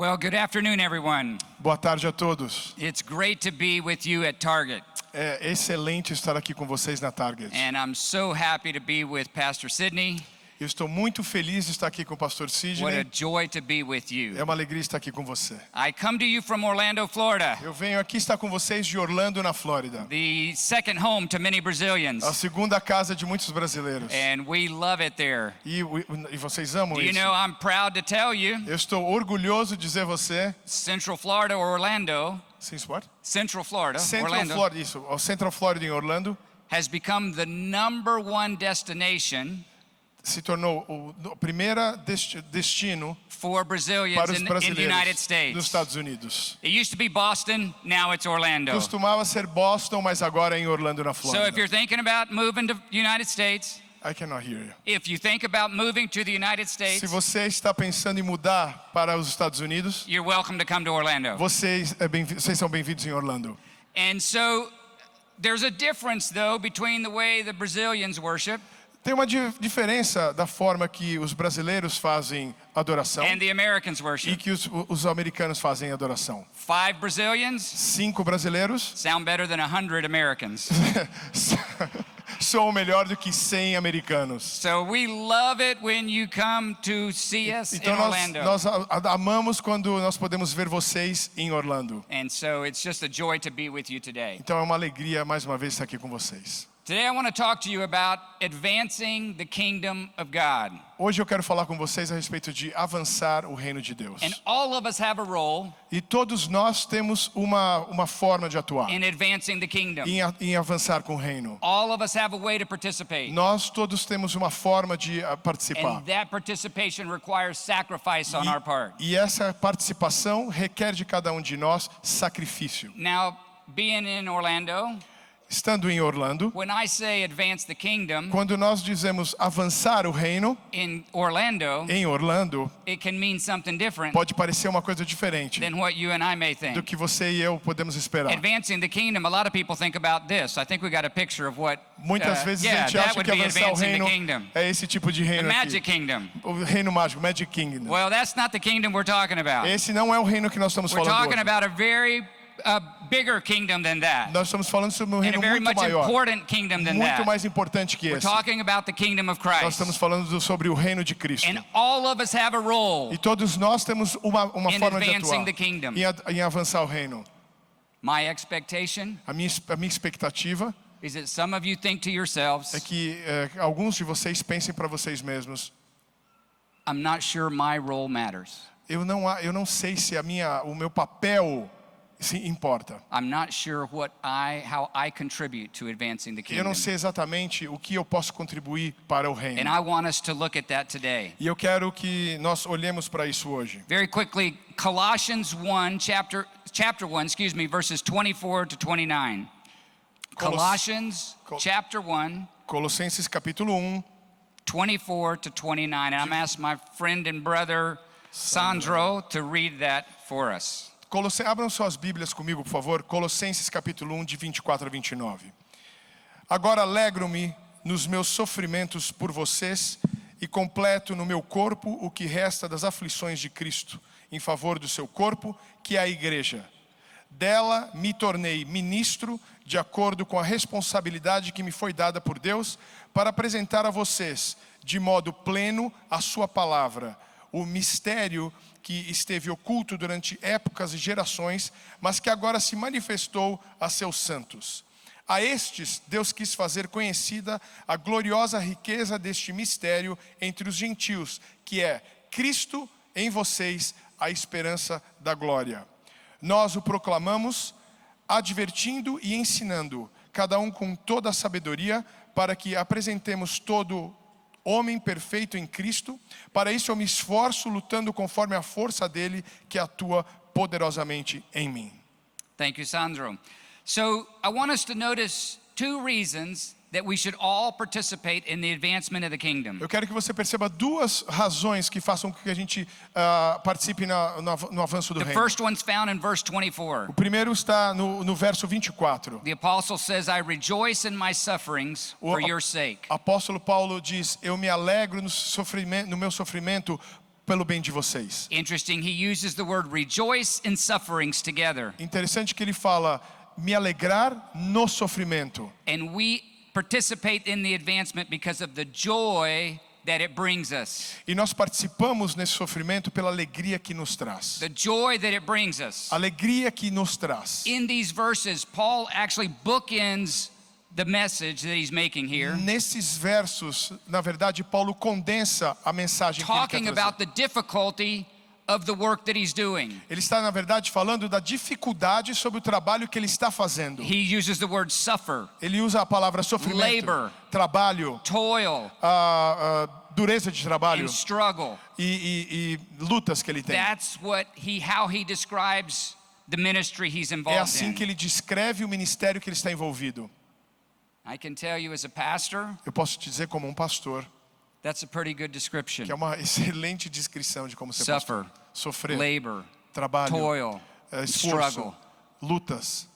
Well, good afternoon, everyone. Boa tarde a todos. It's great to be with you at Target. É excelente estar aqui com vocês na Target. And I'm so happy to be with Pastor Sidney. Eu estou muito feliz de estar aqui com o pastor What a Sidney. joy to be with you. É uma alegria estar aqui com você. I come to you from Orlando, Florida, Eu venho aqui estar com vocês de Orlando, na Flórida. the second home to many Brazilians. A segunda casa de muitos brasileiros. And we love it there. E vocês amam Do you isso? know, I'm proud to tell you, Eu estou orgulhoso de dizer você. Central Florida, Orlando, Since what? Central Florida, Central Orlando, Florida, isso. O Central Florida em Orlando has become the #1 destination se tornou o primeiro destino for Brazilians para os in the United brasileiros dos States. Estados Unidos. It used to be Boston, now it's Orlando. Costumava ser Boston, mas agora é em Orlando, na So if Flórida. you're thinking about moving to the United States, I cannot hear you. if you think about moving to the United States, Se você está pensando em mudar para os Estados Unidos, you're welcome to come to Orlando. vocês são bem-vindos em Orlando. And so there's a difference, though, between the way the Brazilians worship Tem uma diferença da forma que os brasileiros fazem adoração and the Americans e worship. que os americanos fazem adoração. 5 Brazilians 5 brasileiros sound better than 100 Americans. são melhor do que 100 americanos. So we love it when you come to see us in Então Orlando. nós amamos quando nós podemos ver vocês em Orlando. And so it's just a joy to be with you today. Então é uma alegria mais uma vez estar aqui com vocês. Today I want to talk to you about advancing the kingdom of God. Hoje eu quero falar com vocês a respeito de avançar o reino de Deus. And all of us have a role E todos nós temos uma forma de atuar in advancing the kingdom. em avançar com o reino. All of us have a way to participate. Nós todos temos uma forma de participar. And that participation requires sacrifice on our part. E essa participação requer de cada um de nós sacrifício. Now, being in Orlando, Estando em Orlando, when I say advance the kingdom quando nós dizemos avançar o reino, in Orlando, em Orlando, it can mean something different pode parecer uma coisa diferente than what you and I may do think. que você e eu podemos esperar. Advancing the kingdom, a lot of people think about this. I think we got a picture of what, Muitas vezes a yeah, gente that acha would que be avançar o advancing the reino kingdom. é esse tipo de The reino magic aqui. kingdom. O reino mágico, Magic Kingdom. Well, that's not the kingdom we're talking about. Esse não é o reino que nós estamos We're falando talking hoje. about a very bigger kingdom than that. Nós estamos falando sobre um And a reino very muito much maior, important kingdom than muito that. mais importante que We're esse. talking about the kingdom of Nós Christ. estamos falando sobre o reino de Cristo. And all of us have a role E todos nós temos uma in forma de advancing atuar the kingdom. em avançar o reino. My expectation A minha expectativa is that some of you think to yourselves, é que alguns de vocês pensem para vocês mesmos: I'm not sure my role matters. eu não sei se o meu papel se importa. I'm not sure how I contribute to advancing the Eu kingdom. não sei exatamente o que eu posso contribuir para o reino. And I want us to look at that today. E eu quero que nós olhemos para isso hoje. Very quickly, Colossians 1, chapter 1, verses 24 to 29. Colossians chapter 1, Colossenses capítulo 1, 24 to 29. And I'm asking my friend and brother Sandro to read that for us. Abram suas Bíblias comigo, por favor. Colossenses capítulo 1, de 24 a 29. Agora alegro-me nos meus sofrimentos por vocês e completo no meu corpo o que resta das aflições de Cristo, em favor do seu corpo, que é a igreja. Dela me tornei ministro de acordo com a responsabilidade que me foi dada por Deus para apresentar a vocês, de modo pleno, a sua palavra, o mistério que esteve oculto durante épocas e gerações, mas que agora se manifestou a seus santos. A estes, Deus quis fazer conhecida a gloriosa riqueza deste mistério entre os gentios, que é Cristo em vocês, a esperança da glória. Nós o proclamamos, advertindo e ensinando, cada um com toda a sabedoria, para que apresentemos todo homem perfeito em Cristo. Para isso eu me esforço lutando conforme a força dele que atua poderosamente em mim. Thank you, Sandro. So I want us to notice 2 reasons that we should all participate in the advancement of the kingdom. Eu quero que você perceba 2 razões que façam com que a gente participe no avanço do The reino. first one's found in verse 24. O primeiro está no verso 24. The apostle says, I rejoice in my sufferings for your sake. Apóstolo Paulo diz: eu me alegro no meu sofrimento pelo bem de vocês. Interesting, he uses the word rejoice in sufferings together. Interessante que ele fala, me alegrar no sofrimento. And we participate in the advancement because of the joy that it brings us. E nós participamos nesse sofrimento pela alegria que nos traz. The joy that it brings us. Alegria que nos traz. In these verses, Paul actually bookends the message that he's making here, Nesses versos, na verdade, Paulo condensa a mensagem que ele talking quer about trazer. the difficulty of the work that he's doing. Ele está, na verdade, falando da dificuldade sobre o trabalho que ele está fazendo. He uses the word suffer, Ele usa a palavra sofrimento, Labor. trabalho, toil, dureza de trabalho and struggle. e lutas que ele tem. That's how he describes the ministry he's É involved assim que in. ele descreve o ministério que ele está envolvido. I can tell you as a pastor, Eu posso te dizer como um pastor, that's a pretty good description. que é uma excelente descrição de como ser pastor. Suffer, Sofrer, labor, trabalho, toil, esforço, struggle. lutas.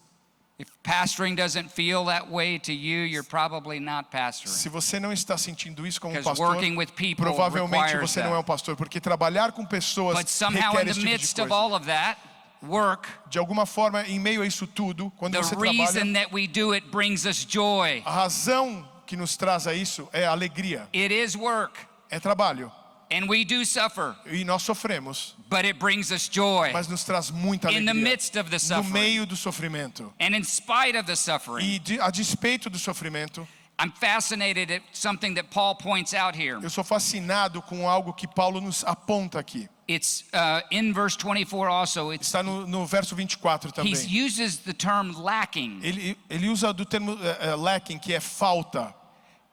If pastoring doesn't feel that way to you, you're probably not pastoring. Se você não está sentindo isso como um Because pastor, working with people provavelmente requires você não é um that. pastor, porque trabalhar com pessoas But somehow requer in the esse tipo de midst of coisa. all of that work, De alguma forma, em meio a isso tudo, quando the você trabalha, reason that we do it brings us joy. a razão que nos traz a isso é a alegria, It is work, é trabalho. and we do suffer, E nós sofremos, but it brings us joy mas nos traz muita in the alegria midst of the no suffering. meio do sofrimento. And in spite of the suffering, E a despeito do sofrimento, I'm fascinated at something that Paul points out here. eu sou fascinado com algo que Paulo nos aponta aqui. It's in verse 24 also. Está no verso 24 He também. uses the term lacking. Ele usa do termo lacking, que é falta.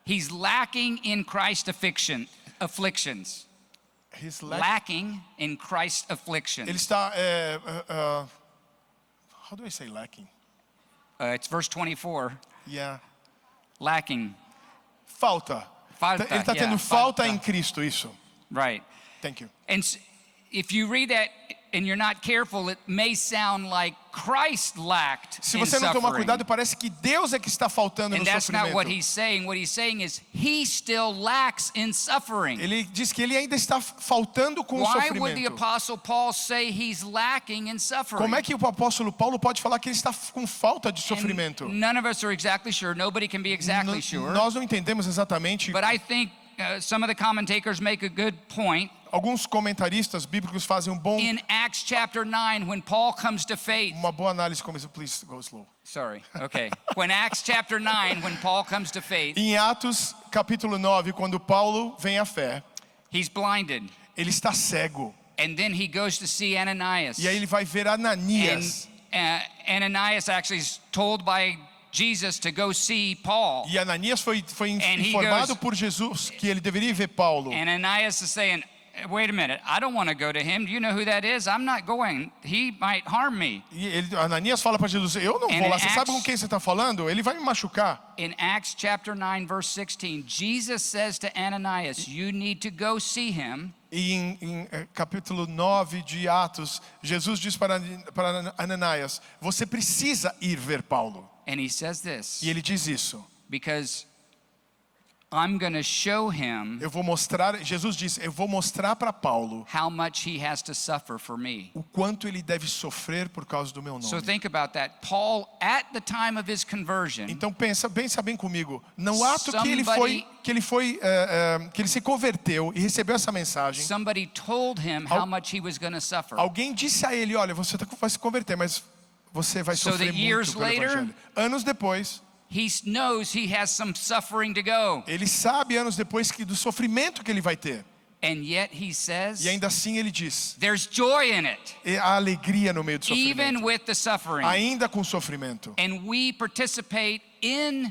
He's lacking in Christ's afflictions. He's Lacking in Christ's afflictions. Ele está. How do I say lacking? It's verse 24. Yeah. Lacking. Falta. Falta, Ele está yeah, tendo falta falta. em Cristo, isso. Right. Thank you. And if you read that and you're not careful, it may sound like Christ lacked Se in você não tomar suffering. cuidado, parece que Deus é que está faltando And no that's not what sofrimento. he's saying. What he's saying is he still lacks in suffering. Ele diz que ele ainda está faltando com o Why would the sofrimento. apostle Paul say he's lacking in suffering? Como é que o apóstolo Paulo pode falar que ele está com falta de sofrimento? And none of us are exactly sure. Nobody can be exactly sure. Nós não entendemos exatamente. But I think some of the commentators make a good point. Alguns comentaristas bíblicos fazem In Acts chapter 9, when Paul comes to faith. uma boa análise como isso. Please go slow. Sorry, okay. When Acts chapter 9, when Paul comes to faith, Em Atos capítulo 9, quando Paulo vem à fé, he's blinded. ele está cego. And then he goes to see Ananias. E aí ele vai ver Ananias. And Ananias actually is told by Jesus to go see Paul. E Ananias foi And he informado goes- por Jesus que ele deveria ver Paulo. And Ananias is saying, wait a minute, I don't want to go to him. Do you know who that is? I'm not going. He might harm me. E Ananias fala para Jesus, eu não And vou lá. in Você sabe Acts- com quem você está falando? Ele vai me machucar. In Acts chapter 9, verse 16, Jesus says to Ananias, you need to go see him. E em capítulo 9 de Atos, Jesus diz para Ananias, você precisa ir ver Paulo. And he says this, E ele diz isso. because I'm going to show him Eu vou mostrar, Jesus diz, eu vou mostrar para Paulo how much he has to suffer for me. o quanto ele deve sofrer por causa do meu So nome. think about that. Paul, at the time of his conversion, Então pensa bem comigo. No ato que ele se converteu e recebeu essa mensagem, somebody told him how much he was going to suffer. alguém disse a ele, olha, você vai se converter, mas você vai So sofrer that years muito pelo later- evangelho. Anos depois, He knows he has some suffering to go. ele sabe anos depois que do sofrimento que ele vai ter. And yet he says, E ainda assim ele diz, there's joy in it, e a alegria no meio do even sofrimento. with the suffering. Ainda com sofrimento. And we participate in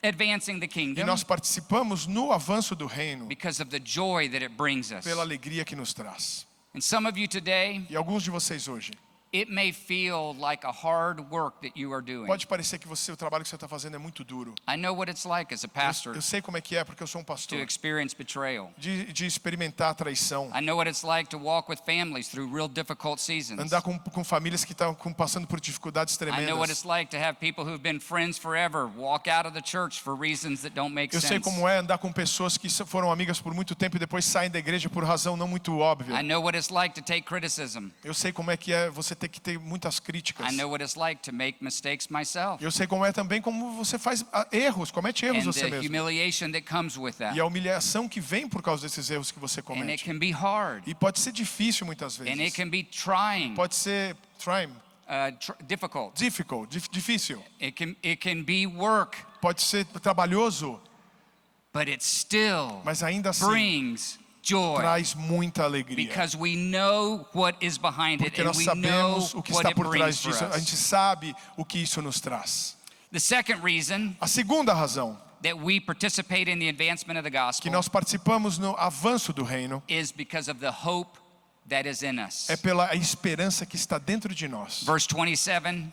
advancing the E kingdom nós participamos no avanço do reino because of the joy that it brings us. pela alegria que nos traz. And some of you today, E alguns de vocês hoje, It may feel like a hard work that you are doing. Pode parecer que o trabalho que você está fazendo é muito duro. I know what it's like as a pastor Eu sei como é que é, porque eu sou um to pastor. experience betrayal. De experimentar a traição. I know what it's like to walk with families through real difficult seasons. Andar com famílias que estão passando por dificuldades I know what tremendas. it's like to have people who've been friends forever walk out of the church for reasons that don't make Eu sei sense. como é andar com pessoas que foram amigas por muito tempo e depois saem da igreja por razão não muito óbvia. I know what it's like to take criticism. Eu sei como é que é você ter que ter muitas críticas. I know what it's like to make mistakes myself. Eu sei como é também como você faz erros, comete erros And você the mesmo. humiliation that comes with that. E a humilhação que vem por causa desses erros que você And it comete. can be hard. E pode ser difícil muitas And it vezes. can be trying, Pode ser difficult. difícil. It can be work, Pode ser trabalhoso, but it still mas ainda assim brings joy traz muita alegria. because we know what is behind it Porque and nós we know sabemos o que what está it por trás brings for disso. A us. gente sabe o que isso nos traz. The second reason A segunda razão that we participate in the advancement of the que gospel nós participamos no avanço do reino is because of the hope that is in us. é pela esperança que está dentro de nós. Verse 27,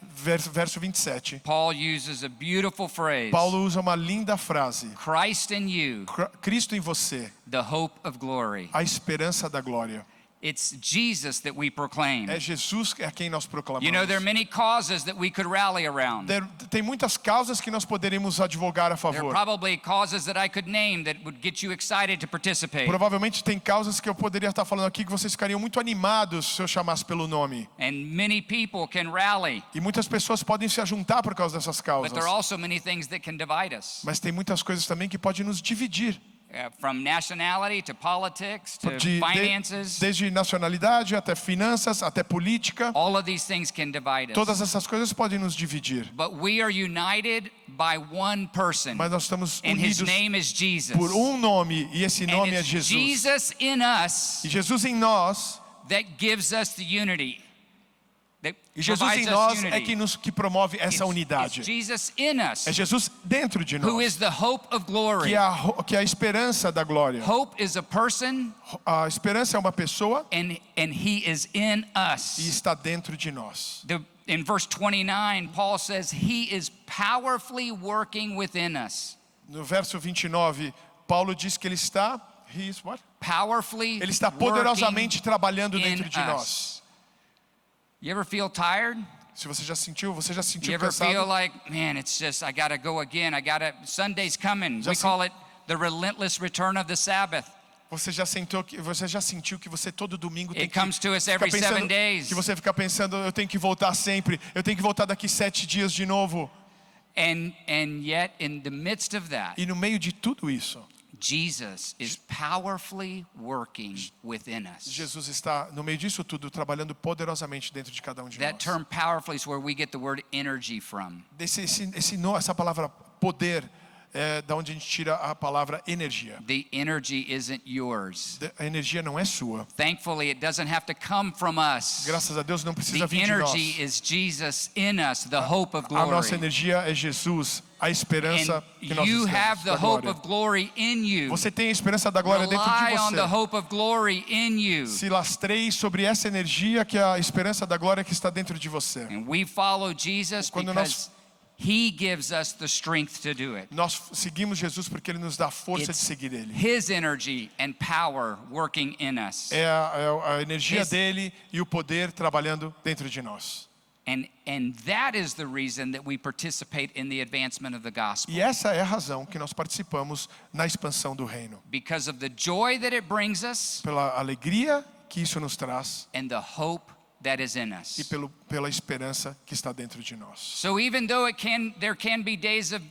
Verso 27. Paul uses a beautiful phrase. Paulo usa uma linda frase. Christ in you, Cristo em você, the hope of glory. a esperança da glória. It's Jesus that we proclaim. É Jesus a quem nós proclamamos. You know, there are many causes that we could rally around. Tem muitas causas que nós poderíamos advogar a There are favor. probably causes that I could name that would get you excited to participate. Provavelmente tem causas que eu poderia estar falando aqui que vocês ficariam muito animados se eu chamasse pelo nome. And many people can rally. E muitas pessoas podem se juntar por causa dessas causas. But there are also many things that can divide us. Mas tem muitas coisas também que podem nos dividir. From nationality to politics to finances. Desde nacionalidade até finanças, até política. All of these things can divide us. Todas essas coisas podem nos dividir. But we are united by one person. Mas nós estamos And his unidos name is Jesus. por um nome, e esse And nome é it's Jesus. Jesus in us E Jesus em nós, that gives us the unity. That e Jesus provides em us nós unity. que promove essa It's unidade. Jesus in us, É Jesus dentro de who nós, is the hope of glory. que é a esperança da glória. Hope is a person, A esperança é uma pessoa and he is in e us. está dentro de nós. In verse 29, Paul says he is powerfully working within us. No verso 29, Paulo diz que ele está, Powerfully ele está poderosamente trabalhando dentro de in nós. us. You ever feel tired? Se você já sentiu You ever feel cansado? like, man, it's just, I gotta go again. Sunday's coming. We call it the relentless return of the Sabbath. Você já sentiu que você todo domingo tem It que comes to us ficar every 7 pensando, days. que você fica pensando, eu tenho que voltar sempre, eu tenho que voltar daqui 7 dias de novo. And yet, in the midst of that, E no meio de tudo isso, Jesus is powerfully working within us. Jesus está no meio disso tudo trabalhando poderosamente dentro de cada um de That nós. term powerfully is where we get the word energy from. Essa palavra poder é da onde a gente tira a palavra energia. The energy isn't yours. A energia não é sua. Thankfully, it doesn't have to come from us. Graças a Deus não precisa The vir de nós. energy is Jesus in us, the hope of A nossa glory. energia é Jesus, a esperança And que nós you temos. have the da hope glória. of glory in you. Você tem a esperança da glória dentro de Rely on the você. hope of glory in you. Se lastreie sobre essa energia que é a esperança da glória que está dentro de você. And we follow Jesus Quando because he gives us the strength to do it. Nós seguimos Jesus porque Ele nos dá a força de It's seguir Ele. his energy and power working in us. É a energia His- dele e o poder trabalhando dentro de nós. And that is the reason that we participate in the advancement of the gospel. E essa é a razão que nós participamos na expansão do reino. Because of the joy that it brings us Pela alegria que isso nos traz and the hope that is in e us. pela esperança que está dentro de nós. So even though there can be days of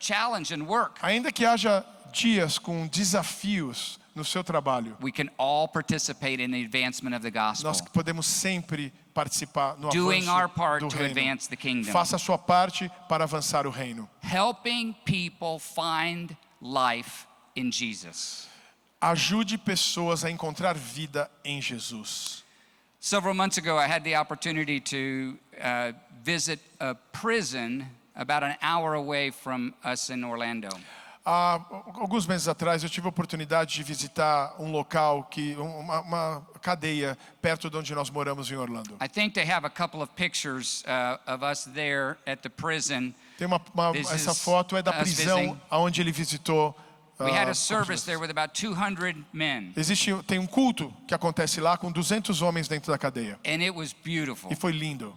challenge and work, Ainda que haja dias com desafios no seu trabalho, we can all participate in the advancement of the gospel. nós podemos sempre participar no Doing our avanço part do to reino. advance the kingdom. Faça a sua parte para avançar o reino. Helping people find life in Jesus. Ajude pessoas a encontrar vida em Jesus. Several months ago, I had the opportunity to visit a prison about an hour away from us in Orlando. Há alguns meses atrás eu tive a oportunidade de visitar um local uma cadeia perto de onde nós moramos em Orlando. I think they have a couple of pictures of us there at the prison. Tem This essa is foto é da us prisão visiting. onde ele visitou. We had a service there with about 200 men, Tem um culto que acontece lá com 200 homens dentro da cadeia. and it was beautiful. E foi lindo.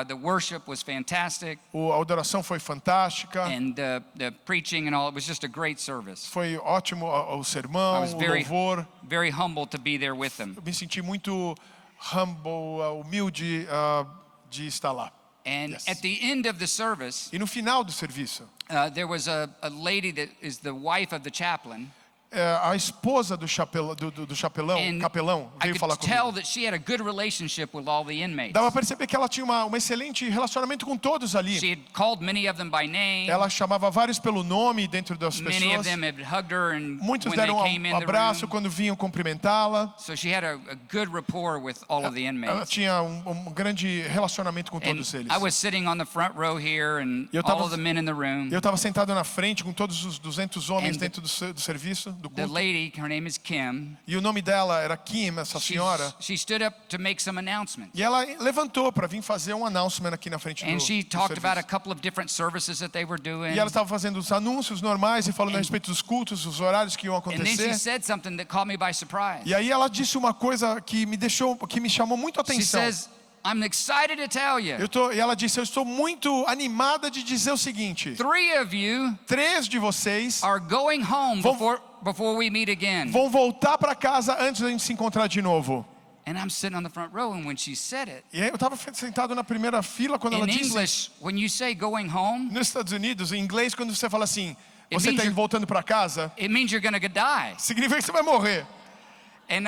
The worship was fantastic, A adoração foi fantástica. and the preaching and all. It was just a great service. Foi ótimo o I sermão, was o very, louvor. very humbled to be there with them. Eu me senti muito humilde de estar lá. And Yes. at the end of the service, E no final do serviço, there was a lady that is the wife of the chaplain. a esposa do capelão I veio falar could tell comigo. that she had a good relationship with all the inmates. Dava para perceber que ela tinha um excelente relacionamento com todos ali. She had called many of them by name. Ela chamava vários pelo nome dentro das Many of pessoas. them had hugged her, and Muitos when they deram came in the abraço room, quando vinham cumprimentá-la. so she had a good rapport with all of the Ela inmates. tinha grande relacionamento com And todos eles. I was sitting on the front row here, and Eu all tava- of the men in the room. Eu estava sentado na frente com todos os 200 homens And dentro do serviço, do The culto. lady, her name is Kim. E o nome dela era Kim, essa senhora. She stood up to make some announcements. E ela levantou para vir fazer um announcement aqui na frente And she do talked about a serviço. couple of different services that they were doing. E ela estava fazendo os anúncios normais e falando a respeito dos cultos, os horários que iam And then she acontecer. said something that caught me by surprise. E aí ela disse uma coisa que me chamou muito a She atenção. says, I'm excited to tell you, E ela disse, eu estou muito animada de dizer o seguinte: 3 of you 3 de vocês are going home Vão- before we meet again. vão voltar para casa antes da gente se encontrar de novo. And I'm sitting on the front row, and when she said it, E aí eu estava sentado na primeira fila quando ela in disse. English, when you say going home, Nos Estados Unidos, em inglês, quando você fala assim, você means está you're- voltando para casa, it means you're going to die. significa que você vai morrer. And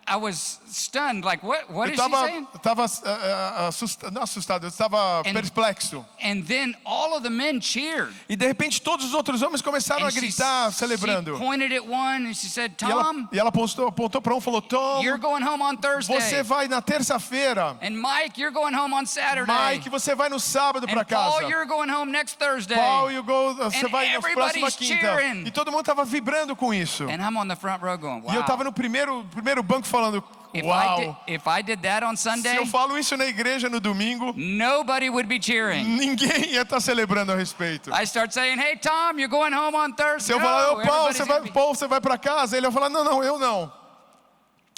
I was stunned, like, what Eu is she saying? estava não assustado, eu estava perplexo. And then all of the men cheered. E de repente todos os outros homens começaram a And gritar, celebrando. she pointed at one and she said, E ela, Tom, e ela apontou para um e falou: Tom, you're going home on Thursday. você vai na terça-feira. And Mike, you're going home on Saturday. Mike, você vai no sábado para and Paul, casa. you're going home next Thursday. Paul, você And vai na próxima everybody's quinta. cheering. E todo mundo estava vibrando com isso. And I'm on the front row going, E eu wow. estava no primeiro banco falando: uau. If I did that on Se Sunday, eu falo isso na igreja no domingo, nobody would be cheering. ninguém ia estar celebrando a respeito. I start saying, hey, Tom, you're going home on Se Thursday. eu falar, No, Paul, everybody's gonna be- você vai para casa, ele vai falar, não, eu não.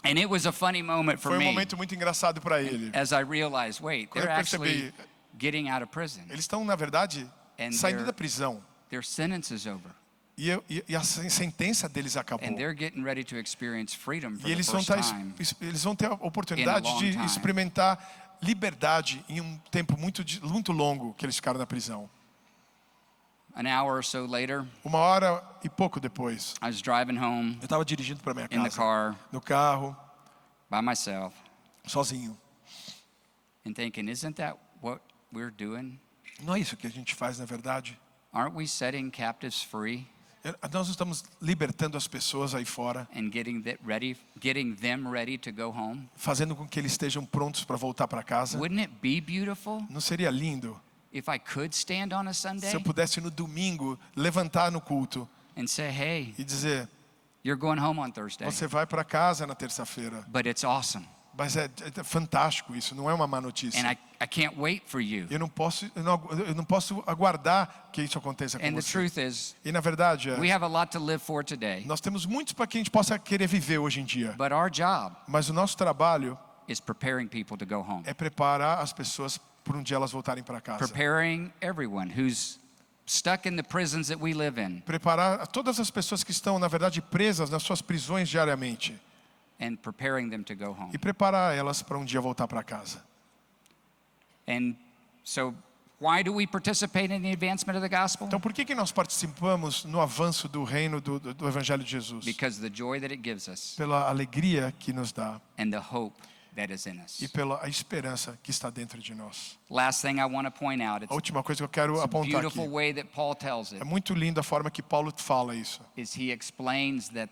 And it was a funny moment for Foi me momento muito engraçado para ele. as I realized, wait, Quando they're eu actually percebi, getting out of prison. eles estão, na verdade, And saindo they're- da prisão. Their sentence is over. E a sentença deles acabou. And they're getting ready to experience freedom for E the eles vão, first time. eles vão ter a oportunidade in a long de time. experimentar liberdade em um tempo muito longo que eles ficaram na prisão. An hour or so later, 1 hora e pouco depois, I was driving home eu estava dirigindo para minha in the casa, car no carro, by myself sozinho. and thinking, isn't that what we're doing? Não é isso que a gente faz, na verdade? Aren't we setting captives free Nós estamos libertando as pessoas aí fora, and getting them ready to go home? fazendo com que eles estejam prontos para voltar para casa. Wouldn't it be beautiful Não seria lindo if I could stand on a Sunday se eu pudesse no domingo levantar no culto and say, hey, e dizer: you're going home on Thursday, você vai para casa na terça-feira. but it's awesome. Mas é fantástico isso, não é uma má notícia. And I can't wait for you. Eu não posso aguardar que isso aconteça com And the você. truth is, E na verdade, we have a lot to live for today, nós temos muitos para que a gente possa querer viver hoje em dia. but our job Mas o nosso trabalho is preparing people to go home. é preparar as pessoas por um dia elas voltarem para casa. Preparing everyone who's stuck in the prisons that we live in Preparar todas as pessoas que estão, na verdade, presas nas suas prisões diariamente. and preparing them to go home. E preparar elas para um dia voltar para casa. And so why do we participate in the advancement of the gospel? Então por que nós participamos no avanço do reino do Evangelho de Jesus? Because of the joy that it gives us Pela alegria que nos dá and the hope that is in e us. pela esperança que está dentro de nós. Last thing I want to point out, A it's última coisa que eu quero a apontar beautiful aqui. way that Paul tells it, É muito linda a forma que Paulo fala isso. is he explains that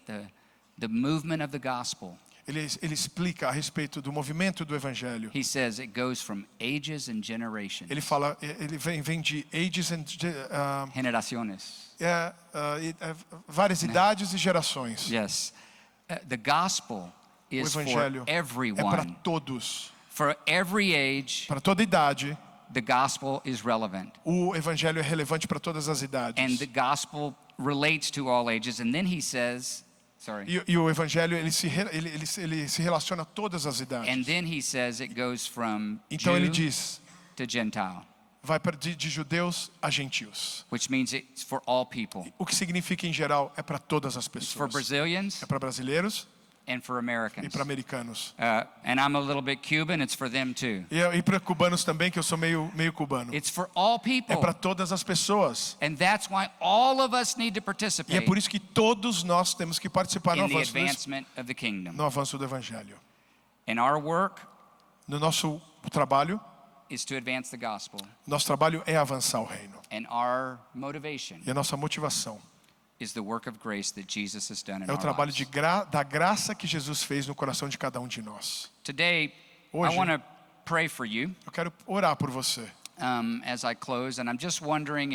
the movement of the gospel Ele explica a respeito do movimento do evangelho. He says it goes from ages and generations. Ele fala, ele vem de ages and Generaciones. várias idades e gerações. Yes. The gospel O is for evangelho é para everyone. todos, For every age, para toda idade. the gospel is relevant. O evangelho é relevante para todas as And idades. the gospel relates to all ages. And then he says, E o evangelho ele se relaciona a todas as and idades. then he says it goes from Então ele Jew diz, to Gentile, vai de judeus a gentios. which means it's for all people. O que significa em geral é para todas as It's for pessoas. Brazilians É para brasileiros and for e Americans. para americanos. And I'm a little bit Cuban, it's for them too. E para cubanos também, que eu sou meio cubano. It's for all É people. para todas as pessoas. And that's why all of us need to E é participate por isso que todos nós temos que participar in the advancement of the kingdom. no avanço do evangelho. And our work No nosso trabalho, is to advance the gospel. nosso trabalho é avançar o reino. And our motivation E a nossa motivação is the work of grace that Jesus has done in é o our trabalho lives. da graça que Jesus fez no coração de cada um de nós. Today, Hoje- I want to pray for you Eu quero orar por você. as I close, and I'm just wondering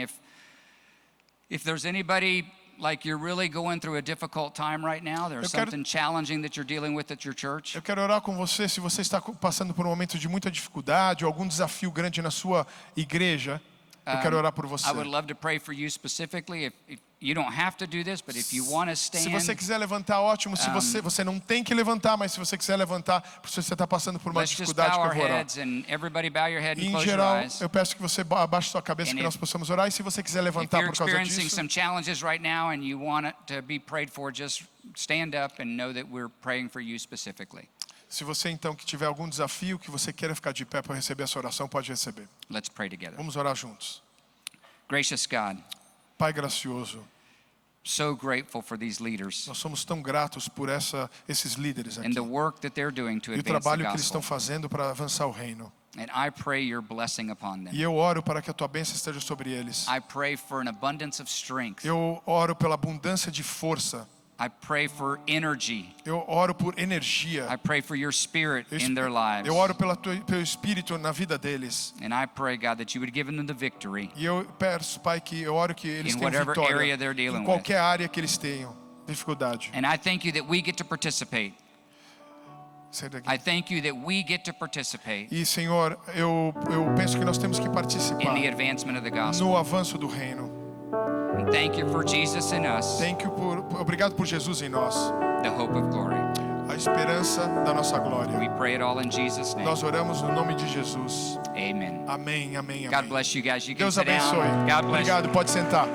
if there's anybody like you're really going through a difficult time right now. There's Eu quero- something challenging that you're dealing with at your church. Eu quero orar com você se você está passando por um momento de muita dificuldade ou algum desafio grande na sua igreja. Eu quero orar por você. I would love to pray for you specifically. If you don't have to do this, but if you want to Se stand, você quiser levantar, ótimo. Se você não tem que levantar, mas se você quiser levantar, se você está passando por uma let's just dificuldade, bow que our eu vou orar. heads and everybody bow your head E, and em close your geral, eyes. eu peço que você abaixe sua cabeça, And que if- nós possamos orar. E se você quiser If levantar you're por causa experiencing disso, some challenges right now and you want it to be prayed for, just stand up and know that we're praying for you specifically. se você então que tiver algum desafio, que você queira ficar de pé para receber essa oração, pode receber. Let's pray together. Vamos orar juntos. Gracious God, Pai gracioso, so grateful for these leaders nós somos tão gratos por esses líderes and aqui. the work that they're doing to E o advance the trabalho que eles estão gospel. fazendo para avançar o reino. And I pray your blessing upon them. E eu oro para que a tua bênção esteja sobre eles. I pray for an abundance of strength. Eu oro pela abundância de força. I pray for energy. Eu oro por energia. I pray for your spirit in their lives. Eu oro pelo Espírito na vida deles. And I pray, God, that you would give them the victory E eu peço, Pai, que eu oro que eles in tenham whatever vitória area they're dealing em qualquer área que eles tenham dificuldade. And I thank you that we get to participate. Sai daqui. I thank you that we get to participate E, Senhor, eu penso que nós temos que participar in the advancement of the gospel. no avanço do reino. And thank you for Jesus in us, Obrigado por Jesus em nós, the hope of glory. a esperança da nossa glória. We pray it all in Jesus' name. Nós oramos no nome de Jesus. Amen. Amém, amém, God amém. bless you guys. You can Deus sit abençoe. down. God bless you. Obrigado, pode sentar.